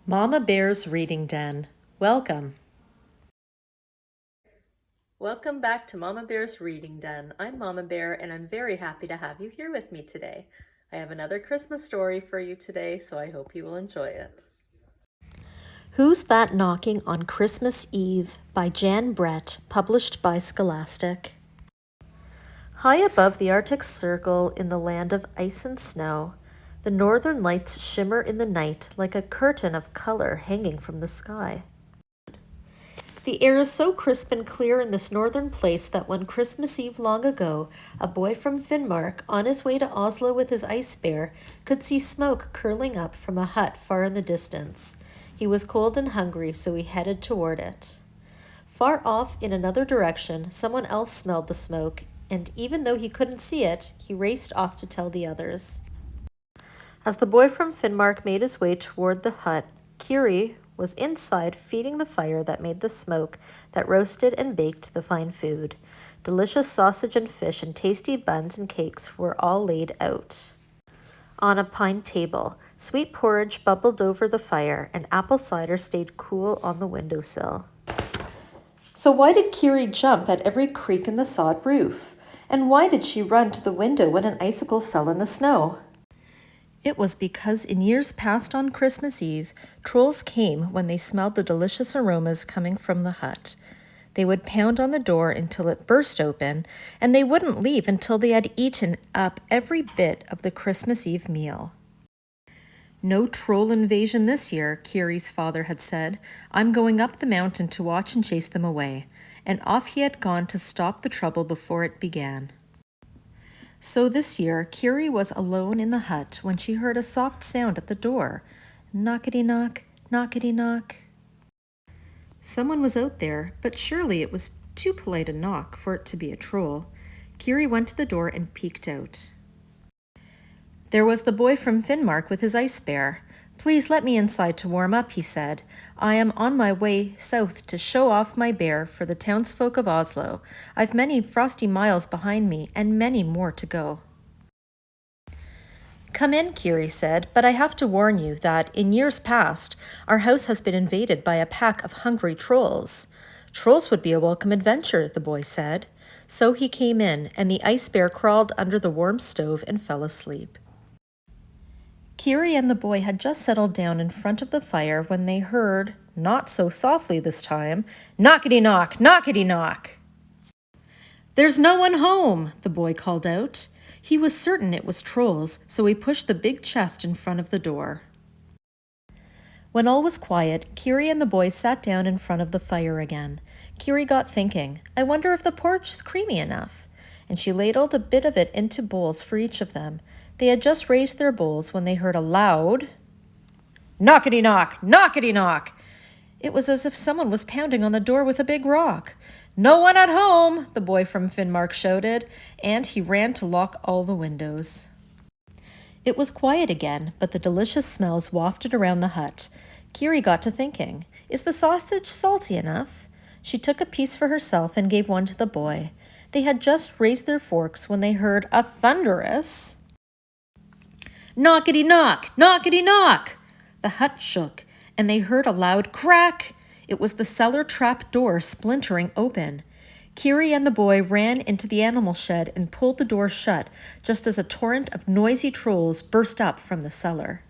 Mama Bear's Reading Den. Welcome. Welcome back to Mama Bear's Reading Den. I'm Mama Bear and I'm very happy to have you here with me today. I have another Christmas story for you today, so I hope you will enjoy it. Who's That Knocking on Christmas Eve by Jan Brett, published by Scholastic. High above the Arctic Circle in the land of ice and snow, the northern lights shimmer in the night like a curtain of color hanging from the sky. The air is so crisp and clear in this northern place that one Christmas Eve long ago, a boy from Finnmark, on his way to Oslo with his ice bear, could see smoke curling up from a hut far in the distance. He was cold and hungry, so he headed toward it. Far off in another direction, someone else smelled the smoke, and even though he couldn't see it, he raced off to tell the others. As the boy from Finnmark made his way toward the hut, Kiri was inside feeding the fire that made the smoke that roasted and baked the fine food. Delicious sausage and fish and tasty buns and cakes were all laid out. On a pine table, sweet porridge bubbled over the fire, and apple cider stayed cool on the windowsill. So why did Kiri jump at every creak in the sod roof? And why did she run to the window when an icicle fell in the snow? It was because in years past on Christmas Eve, trolls came when they smelled the delicious aromas coming from the hut. They would pound on the door until it burst open, and they wouldn't leave until they had eaten up every bit of the Christmas Eve meal. No troll invasion this year, Kiri's father had said. I'm going up the mountain to watch and chase them away. And off he had gone to stop the trouble before it began. So this year, Kiri was alone in the hut when she heard a soft sound at the door. Knockety-knock, knockety-knock. Someone was out there, but surely it was too polite a knock for it to be a troll. Kiri went to the door and peeked out. There was the boy from Finnmark with his ice bear. Please let me inside to warm up, he said. I am on my way south to show off my bear for the townsfolk of Oslo. I've many frosty miles behind me and many more to go. Come in, Kiri said, but I have to warn you that in years past, our house has been invaded by a pack of hungry trolls. Trolls would be a welcome adventure, the boy said. So he came in, and the ice bear crawled under the warm stove and fell asleep. Kiri and the boy had just settled down in front of the fire when they heard, not so softly this time, knockety-knock, knockety-knock. There's no one home, the boy called out. He was certain it was trolls, so he pushed the big chest in front of the door. When all was quiet, Kiri and the boy sat down in front of the fire again. Kiri got thinking, I wonder if the porridge is creamy enough. And she ladled a bit of it into bowls for each of them. They had just raised their bowls when they heard a loud knockety-knock, knockety-knock. It was as if someone was pounding on the door with a big rock. No one at home, the boy from Finnmark shouted, and he ran to lock all the windows. It was quiet again, but the delicious smells wafted around the hut. Kiri got to thinking, is the sausage salty enough? She took a piece for herself and gave one to the boy. They had just raised their forks when they heard a thunderous knockety-knock, knockety-knock. The hut shook, and they heard a loud crack. It was the cellar trap door splintering open. Kiri and the boy ran into the animal shed and pulled the door shut, just as a torrent of noisy trolls burst up from the cellar.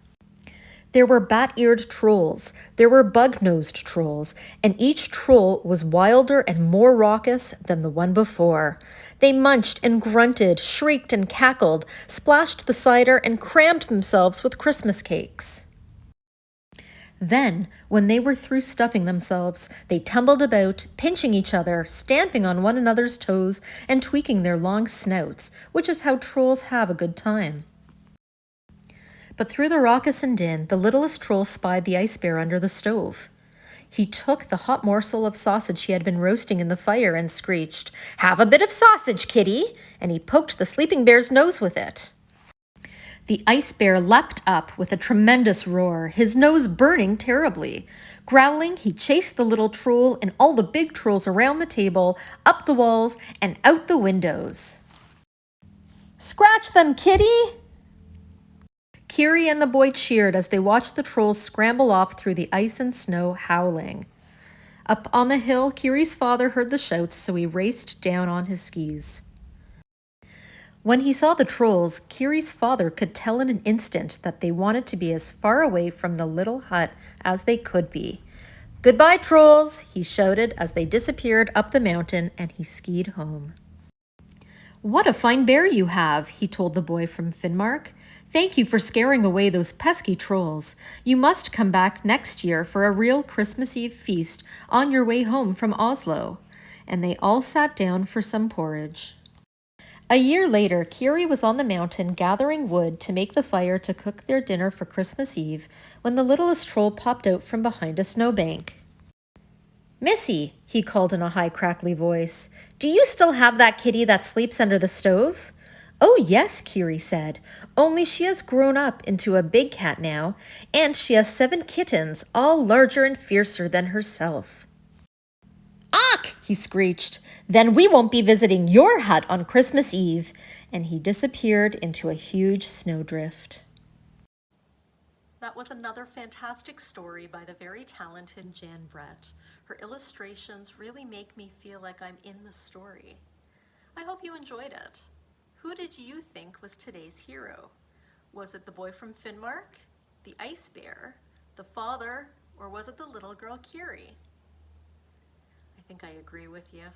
There were bat-eared trolls, there were bug-nosed trolls, and each troll was wilder and more raucous than the one before. They munched and grunted, shrieked and cackled, splashed the cider, and crammed themselves with Christmas cakes. Then, when they were through stuffing themselves, they tumbled about, pinching each other, stamping on one another's toes, and tweaking their long snouts, which is how trolls have a good time. But through the raucous and din, the littlest troll spied the ice bear under the stove. He took the hot morsel of sausage he had been roasting in the fire and screeched, Have a bit of sausage, kitty! And he poked the sleeping bear's nose with it. The ice bear leapt up with a tremendous roar, his nose burning terribly. Growling, he chased the little troll and all the big trolls around the table, up the walls, and out the windows. Scratch them, kitty! Kiri and the boy cheered as they watched the trolls scramble off through the ice and snow, howling. Up on the hill, Kiri's father heard the shouts, so he raced down on his skis. When he saw the trolls, Kiri's father could tell in an instant that they wanted to be as far away from the little hut as they could be. "Goodbye, trolls," he shouted as they disappeared up the mountain, and he skied home. "What a fine bear you have," he told the boy from Finnmark. "Thank you for scaring away those pesky trolls. You must come back next year for a real Christmas Eve feast on your way home from Oslo." And they all sat down for some porridge. A year later, Kiri was on the mountain gathering wood to make the fire to cook their dinner for Christmas Eve when the littlest troll popped out from behind a snowbank. "Missy," he called in a high, crackly voice, "do you still have that kitty that sleeps under the stove?" "Oh, yes," Kiri said, "only she has grown up into a big cat now, and she has 7 kittens, all larger and fiercer than herself." "Ach!" he screeched. "Then we won't be visiting your hut on Christmas Eve." And he disappeared into a huge snowdrift. That was another fantastic story by the very talented Jan Brett. Her illustrations really make me feel like I'm in the story. I hope you enjoyed it. Who did you think was today's hero? Was it the boy from Finnmark, the ice bear, the father, or was it the little girl Kiri? I think I agree with you.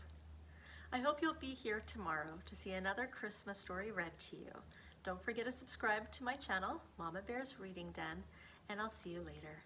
I hope you'll be here tomorrow to see another Christmas story read to you. Don't forget to subscribe to my channel, Mama Bear's Reading Den, and I'll see you later.